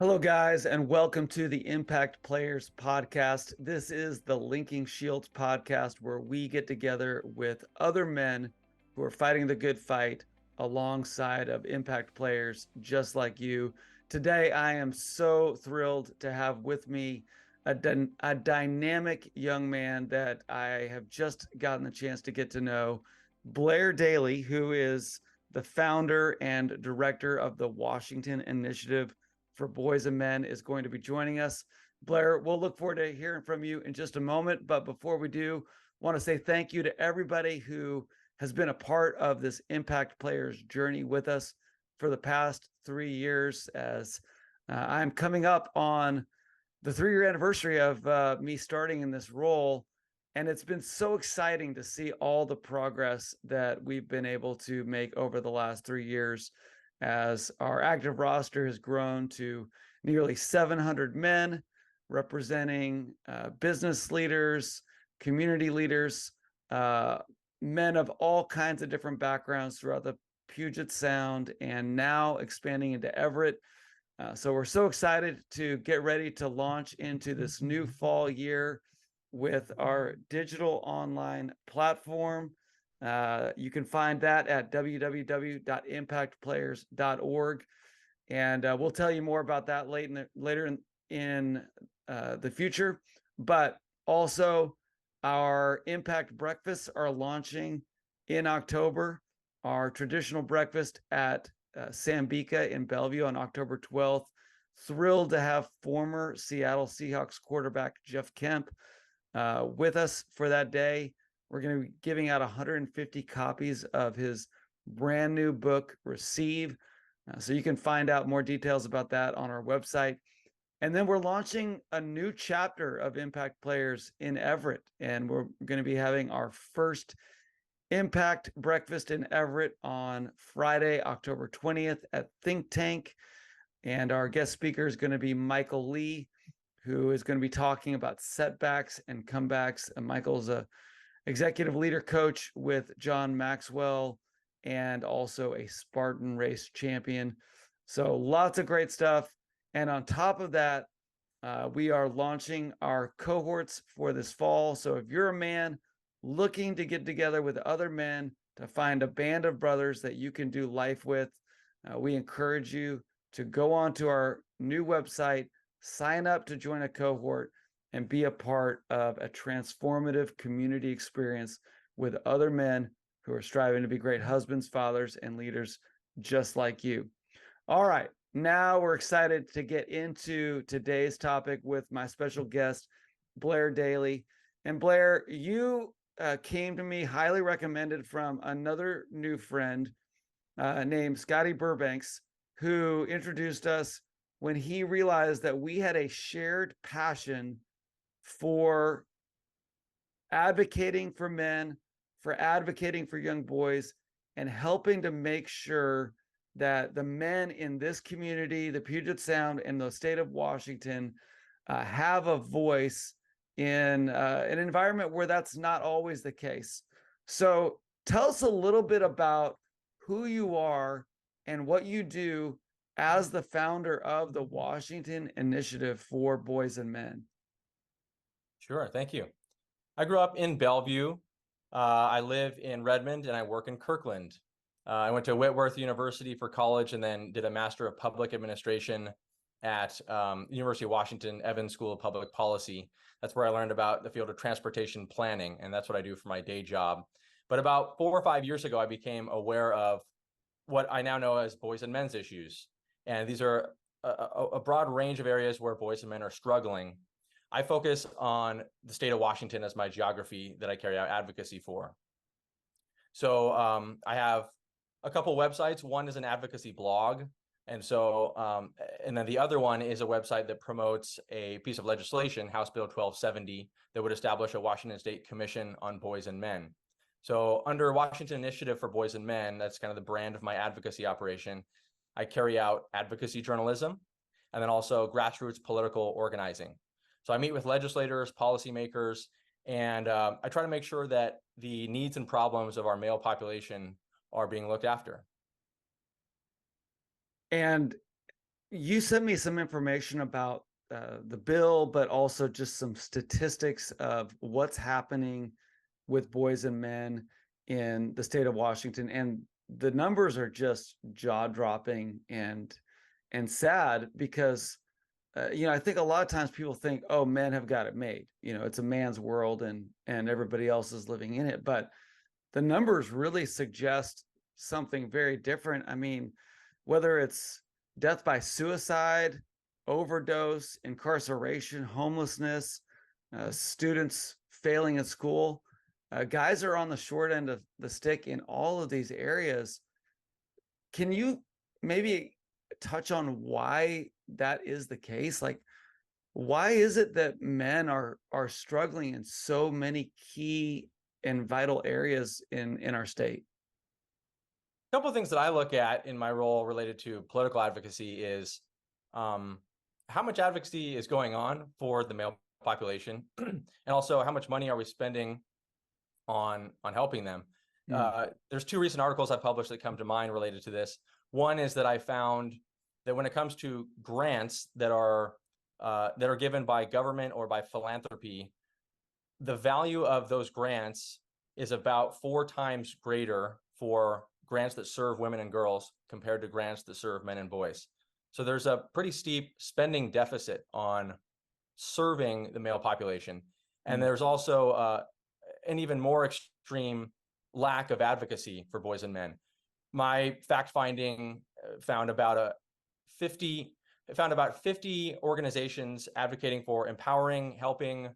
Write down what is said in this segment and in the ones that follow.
Hello, guys, and welcome to the Impact Players podcast. This is the Linking Shields podcast where we get together with other men who are fighting the good fight alongside of impact players just like you. Today, I am so thrilled to have with me a dynamic young man that I have just gotten the chance to get to know, Blair Daly, who is the founder and director of the Washington Initiative for Boys and Men, is going to be joining us. Blair, we'll look forward to hearing from you in just a moment. But before we do, want to say thank you to everybody who has been a part of this Impact Players journey with us for the past 3 years, as I'm coming up on the 3-year anniversary of me starting in this role. And it's been so exciting to see all the progress that we've been able to make over the last 3 years, as our active roster has grown to nearly 700 men representing business leaders, community leaders, men of all kinds of different backgrounds throughout the Puget Sound, and now expanding into Everett. So we're so excited to get ready to launch into this new fall year with our digital online platform. You can find that at www.impactplayers.org. And we'll tell you more about that later in the future. But also, our Impact Breakfasts are launching in October. Our traditional breakfast at Sambika in Bellevue on October 12th. Thrilled to have former Seattle Seahawks quarterback Jeff Kemp with us for that day. We're going to be giving out 150 copies of his brand new book, Receive. So you can find out more details about that on our website. And then we're launching a new chapter of Impact Players in Everett. And we're going to be having our first Impact Breakfast in Everett on Friday, October 20th at Think Tank. And our guest speaker is going to be Michael Lee, who is going to be talking about setbacks and comebacks. And Michael's a executive leader coach with John Maxwell and also a Spartan race champion. So lots of great stuff. And on top of that, we are launching our cohorts for this fall. So if you're a man looking to get together with other men to find a band of brothers that you can do life with, we encourage you to go onto our new website, sign up to join a cohort, and be a part of a transformative community experience with other men who are striving to be great husbands, fathers, and leaders just like you. All right, now we're excited to get into today's topic with my special guest, Blair Daly. And Blair, you came to me highly recommended from another new friend named Scotty Burbanks, who introduced us when he realized that we had a shared passion for advocating for men, for advocating for young boys, and helping to make sure that the men in this community, the Puget Sound and the state of Washington, have a voice in an environment where that's not always the case. So tell us a little bit about who you are and what you do as the founder of the Washington Initiative for Boys and Men. Sure, thank you. I grew up in Bellevue. I live in Redmond and I work in Kirkland. I went to Whitworth University for college and then did a Master of Public Administration at University of Washington Evans School of Public Policy. That's where I learned about the field of transportation planning, and that's what I do for my day job. But about 4 or 5 years ago, I became aware of what I now know as boys and men's issues. And these are a broad range of areas where boys and men are struggling. I focus on the state of Washington as my geography that I carry out advocacy for. So I have a couple websites. One is an advocacy blog. And then the other one is a website that promotes a piece of legislation, House Bill 1270, that would establish a Washington State Commission on Boys and Men. So under Washington Initiative for Boys and Men, that's kind of the brand of my advocacy operation, I carry out advocacy journalism and then also grassroots political organizing. So I meet with legislators, policymakers, and I try to make sure that the needs and problems of our male population are being looked after. And You sent me some information about the bill, but also just some statistics of what's happening with boys and men in the state of Washington, and the numbers are just jaw dropping and sad because I think a lot of times people think, oh, men have got it made. It's a man's world and everybody else is living in it, but the numbers really suggest something very different. I mean, whether it's death by suicide, overdose, incarceration, homelessness, students failing at school, guys are on the short end of the stick in all of these areas. Can you maybe touch on why that is the case? Like, why is it that men are struggling in so many key and vital areas in our state? A couple of things that I look at in my role related to political advocacy is how much advocacy is going on for the male population, and also how much money are we spending on helping them. There's two recent articles I published that come to mind related to this. One is that I found that when it comes to grants that are given by government or by philanthropy, the value of those grants is about 4 times greater for grants that serve women and girls compared to grants that serve men and boys. So there's a pretty steep spending deficit on serving the male population. And there's also an even more extreme lack of advocacy for boys and men. My fact finding found about 50 organizations advocating for empowering, helping,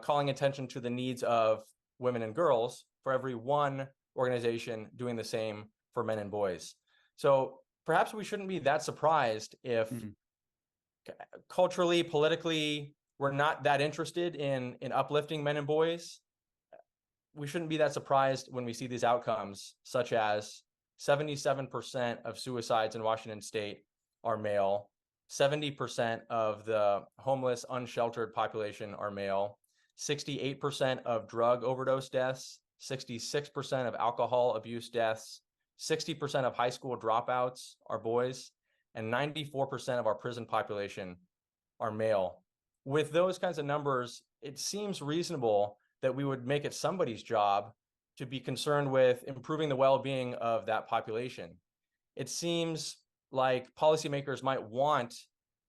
calling attention to the needs of women and girls for every one organization doing the same for men and boys. So perhaps we shouldn't be that surprised if culturally, politically, we're not that interested in uplifting men and boys. We shouldn't be that surprised when we see these outcomes, such as 77% of suicides in Washington state are male, 70% of the homeless, unsheltered population are male, 68% of drug overdose deaths, 66% of alcohol abuse deaths, 60% of high school dropouts are boys, and 94% of our prison population are male. With those kinds of numbers, it seems reasonable that we would make it somebody's job to be concerned with improving the well-being of that population. It seems like policymakers might want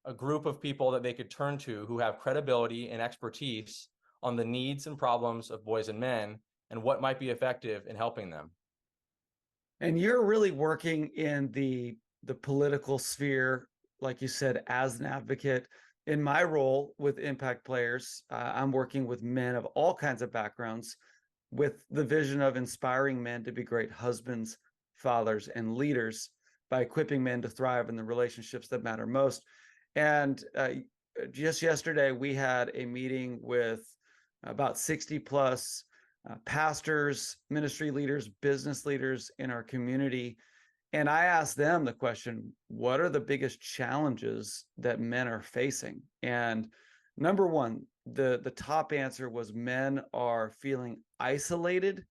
a group of people that they could turn to who have credibility and expertise on the needs and problems of boys and men and what might be effective in helping them. And you're really working in the political sphere, like you said, as an advocate. In my role with Impact Players, I'm working with men of all kinds of backgrounds with the vision of inspiring men to be great husbands, fathers, and leaders by equipping men to thrive in the relationships that matter most. And just yesterday, we had a meeting with about 60 plus pastors, ministry leaders, business leaders in our community. And I asked them the question, what are the biggest challenges that men are facing? And number one, the top answer was men are feeling isolated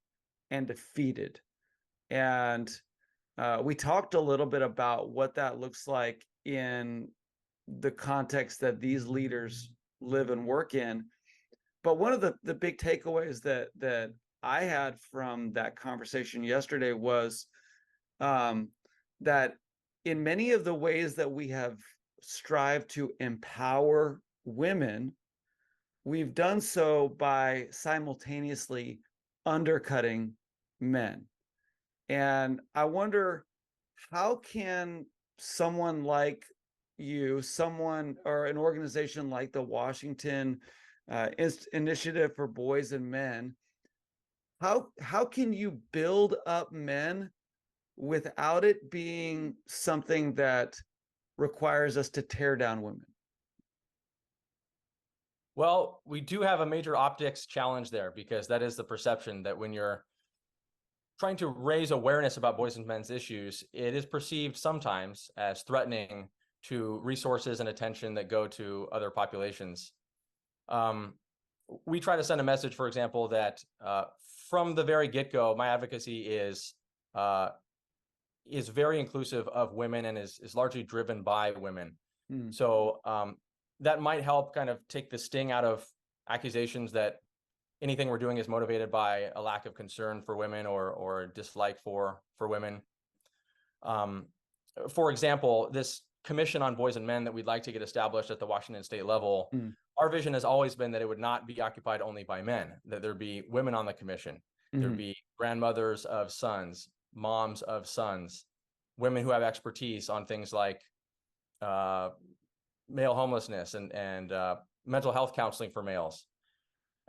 and defeated. And we talked a little bit about what that looks like in the context that these leaders live and work in. But one of the big takeaways that I had from that conversation yesterday was that in many of the ways that we have strived to empower women, we've done so by simultaneously undercutting men. And I wonder, how can someone like you, someone or an organization like the Washington Initiative for Boys and Men, how can you build up men without it being something that requires us to tear down women? Well, we do have a major optics challenge there, because that is the perception that when you're trying to raise awareness about boys and men's issues, it is perceived sometimes as threatening to resources and attention that go to other populations. We try to send a message, for example, that from the very get-go, my advocacy is is very inclusive of women and is largely driven by women. Mm. So that might help kind of take the sting out of accusations that anything we're doing is motivated by a lack of concern for women or dislike for women. For example, this commission on boys and men that we'd like to get established at the Washington state level, our vision has always been that it would not be occupied only by men, that there'd be women on the commission. There'd be grandmothers of sons, moms of sons, women who have expertise on things like male homelessness and mental health counseling for males.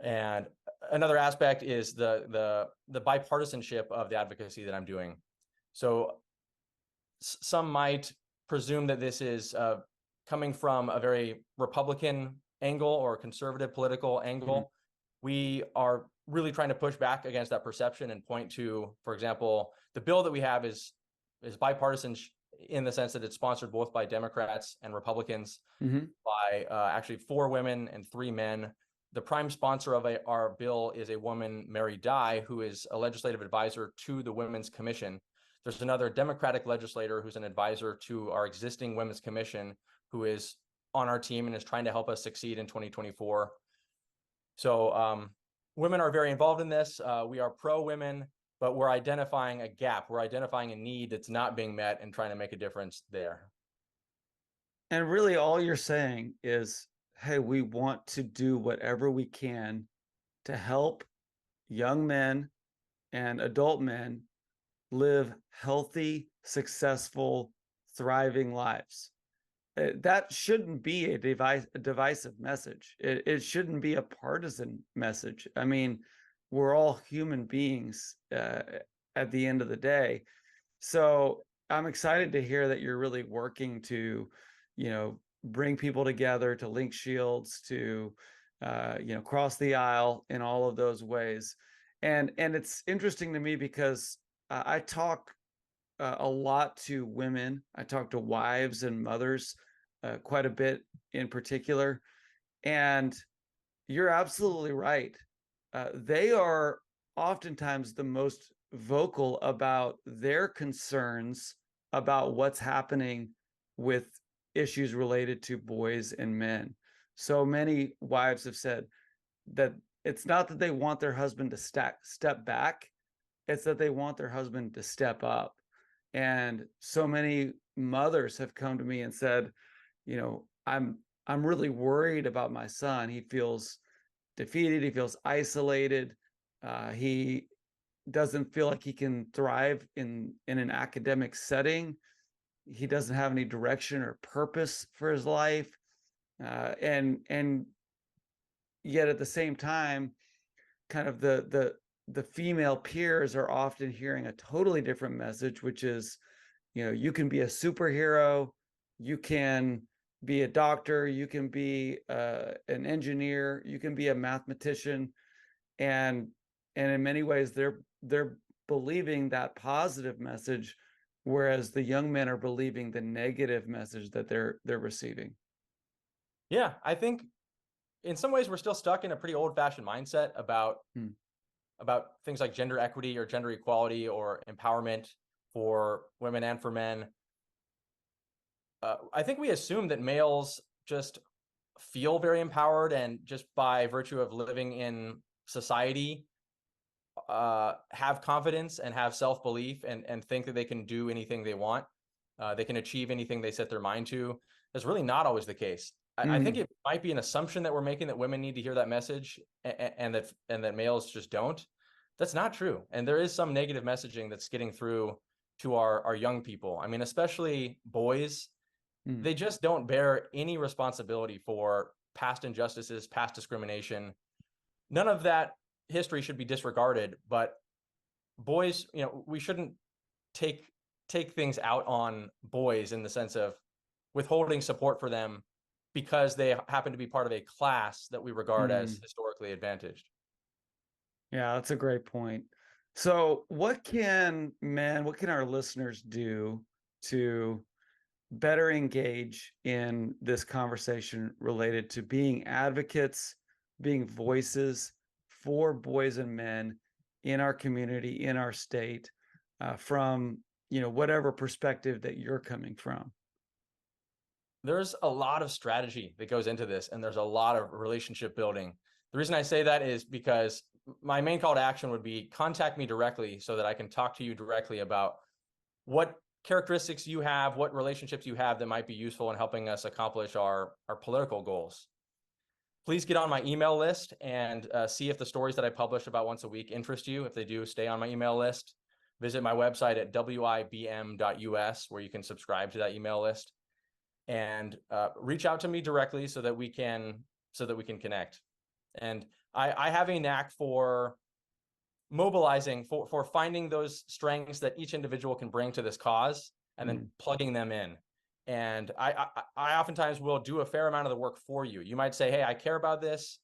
And another aspect is the bipartisanship of the advocacy that I'm doing. So some might presume that this is coming from a very Republican angle or conservative political angle. We are really trying to push back against that perception and point to, for example, the bill that we have is bipartisan in the sense that it's sponsored both by Democrats and Republicans, by actually 4 women and 3 men. The prime sponsor of our bill is a woman, Mary Dye, who is a legislative advisor to the Women's Commission. There's another Democratic legislator who's an advisor to our existing Women's Commission, who is on our team and is trying to help us succeed in 2024. So women are very involved in this. We are pro-women, but we're identifying a gap. We're identifying a need that's not being met and trying to make a difference there. And really all you're saying is, hey, we want to do whatever we can to help young men and adult men live healthy, successful, thriving lives. That shouldn't be a divisive message. It shouldn't be a partisan message. I mean, we're all human beings at the end of the day. So I'm excited to hear that you're really working to, bring people together, to link shields, to, cross the aisle in all of those ways. And it's interesting to me because I talk a lot to women. I talk to wives and mothers quite a bit in particular. And you're absolutely right. They are oftentimes the most vocal about their concerns about what's happening with issues related to boys and men. So many wives have said that it's not that they want their husband to step back, it's that they want their husband to step up. And so many mothers have come to me and said, I'm really worried about my son. He feels defeated. He feels isolated. He doesn't feel like he can thrive in an academic setting. He doesn't have any direction or purpose for his life. And yet at the same time, kind of the female peers are often hearing a totally different message, which is, you can be a superhero, you can be a doctor, you can be an engineer, you can be a mathematician, and in many ways they're believing that positive message, whereas the young men are believing the negative message that they're receiving. Yeah, I think in some ways we're still stuck in a pretty old-fashioned mindset about things like gender equity or gender equality or empowerment for women and for men. I think we assume that males just feel very empowered and just by virtue of living in society have confidence and have self-belief and think that they can do anything they want. They can achieve anything they set their mind to. That's really not always the case. I think it might be an assumption that we're making that women need to hear that message and that males just don't. That's not true. And there is some negative messaging that's getting through to our young people. I mean, especially boys, they just don't bear any responsibility for past injustices, past discrimination. None of that history should be disregarded, but boys, we shouldn't take things out on boys in the sense of withholding support for them because they happen to be part of a class that we regard as historically advantaged. Yeah, that's a great point. So what can our listeners do to better engage in this conversation related to being advocates, being voices for boys and men in our community, in our state, from whatever perspective that you're coming from? There's a lot of strategy that goes into this, and there's a lot of relationship building. The reason I say that is because my main call to action would be contact me directly so that I can talk to you directly about what characteristics you have, what relationships you have that might be useful in helping us accomplish our political goals. Please get on my email list and see if the stories that I publish about once a week interest you. If they do, stay on my email list. Visit my website at wibm.us, where you can subscribe to that email list, and reach out to me directly so that we can connect. And I have a knack for mobilizing, for finding those strengths that each individual can bring to this cause and then plugging them in. And I oftentimes will do a fair amount of the work for you. You might say, hey, I care about this.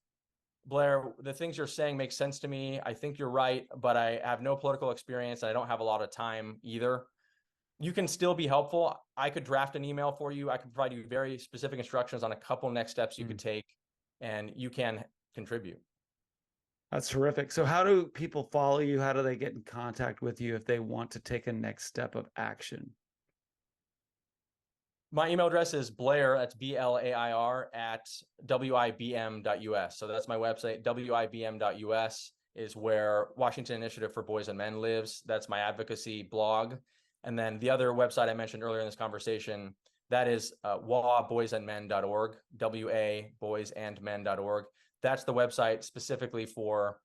Blair, the things you're saying make sense to me. I think you're right, but I have no political experience. And I don't have a lot of time either. You can still be helpful. I could draft an email for you. I could provide you very specific instructions on a couple next steps you could take, and you can contribute. That's terrific. So how do people follow you? How do they get in contact with you if they want to take a next step of action? My email address is Blair, that's BLAIR, at wibm.us. So that's my website. wibm.us is where Washington Initiative for Boys and Men lives. That's my advocacy blog. And then the other website I mentioned earlier in this conversation, that is waboysandmen.org, waboysandmen.org. That's the website specifically for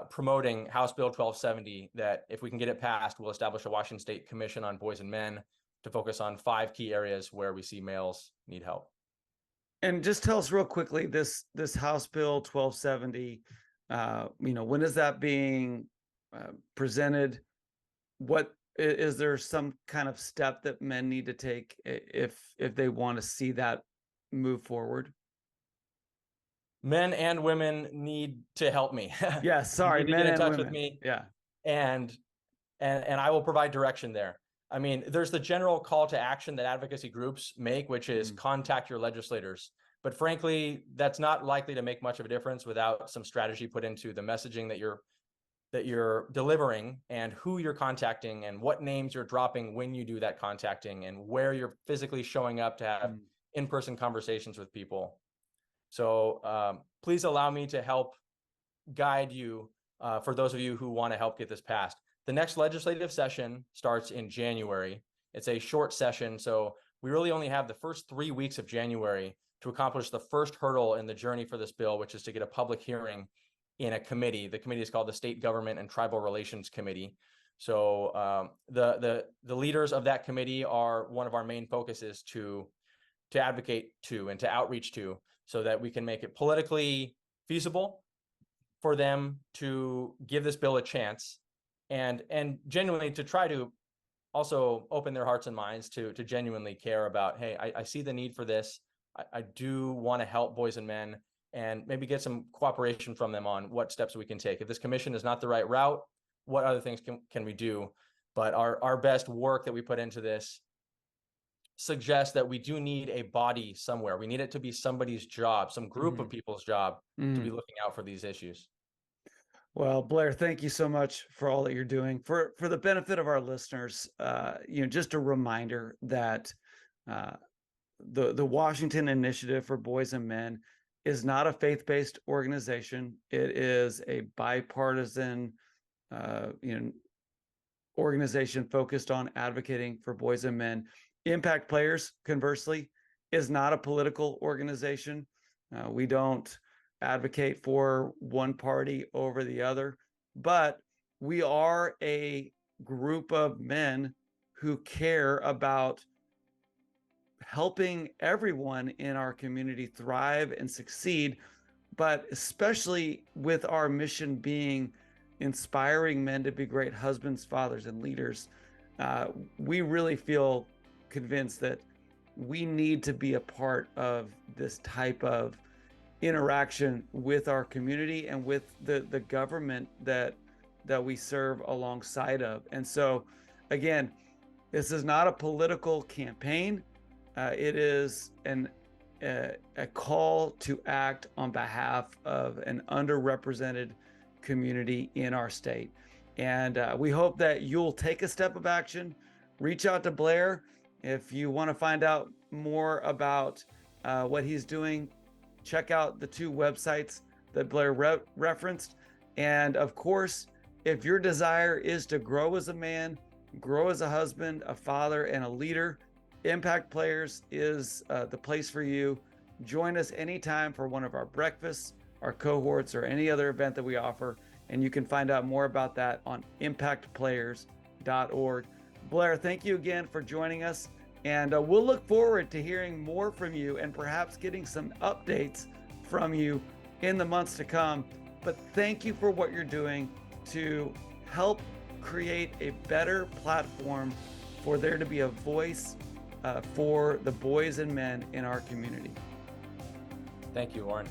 promoting House Bill 1270, that if we can get it passed, will establish a Washington State Commission on Boys and Men to focus on 5 key areas where we see males need help. And just tell us real quickly, this House Bill 1270, when is that being presented? What is there some kind of step that men need to take if they want to see that move forward? Men and women need to help me. Yeah, sorry, you need to men get in and touch women. with me. Yeah. And I will provide direction there. I mean, there's the general call to action that advocacy groups make, which is contact your legislators. But frankly, that's not likely to make much of a difference without some strategy put into the messaging that you're delivering, and who you're contacting, and what names you're dropping when you do that contacting, and where you're physically showing up to have in-person conversations with people. So please allow me to help guide you for those of you who want to help get this passed. The next legislative session starts in January. It's a short session, so we really only have the first 3 weeks of January to accomplish the first hurdle in the journey for this bill, which is to get a public hearing in a committee. The committee is called the State Government and Tribal Relations Committee. So the leaders of that committee are one of our main focuses to advocate to and to outreach to, so that we can make it politically feasible for them to give this bill a chance, and genuinely to try to also open their hearts and minds to genuinely care about, hey, I see the need for this. I do want to help boys and men, and maybe get some cooperation from them on what steps we can take. If this commission is not the right route, what other things can we do? But our best work that we put into this suggests that we do need a body somewhere. We need it to be somebody's job, some group of people's job to be looking out for these issues. Well, Blair, thank you so much for all that you're doing. For the benefit of our listeners, just a reminder that the Washington Initiative for Boys and Men is not a faith-based organization. It is a bipartisan, organization focused on advocating for boys and men. Impact Players, conversely, is not a political organization. We don't advocate for one party over the other, but we are a group of men who care about helping everyone in our community thrive and succeed, but especially with our mission being inspiring men to be great husbands, fathers, and leaders. We really feel convinced that we need to be a part of this type of interaction with our community and with the government that we serve alongside of. And so, again, this is not a political campaign. It is a call to act on behalf of an underrepresented community in our state. And we hope that you'll take a step of action. Reach out to Blair if you want to find out more about what he's doing. Check out the 2 websites that Blair referenced. And of course, if your desire is to grow as a man, grow as a husband, a father, and a leader, Impact Players is the place for you. Join us anytime for one of our breakfasts, our cohorts, or any other event that we offer. And you can find out more about that on impactplayers.org. Blair, thank you again for joining us. And we'll look forward to hearing more from you and perhaps getting some updates from you in the months to come. But thank you for what you're doing to help create a better platform for there to be a voice for the boys and men in our community. Thank you, Warren.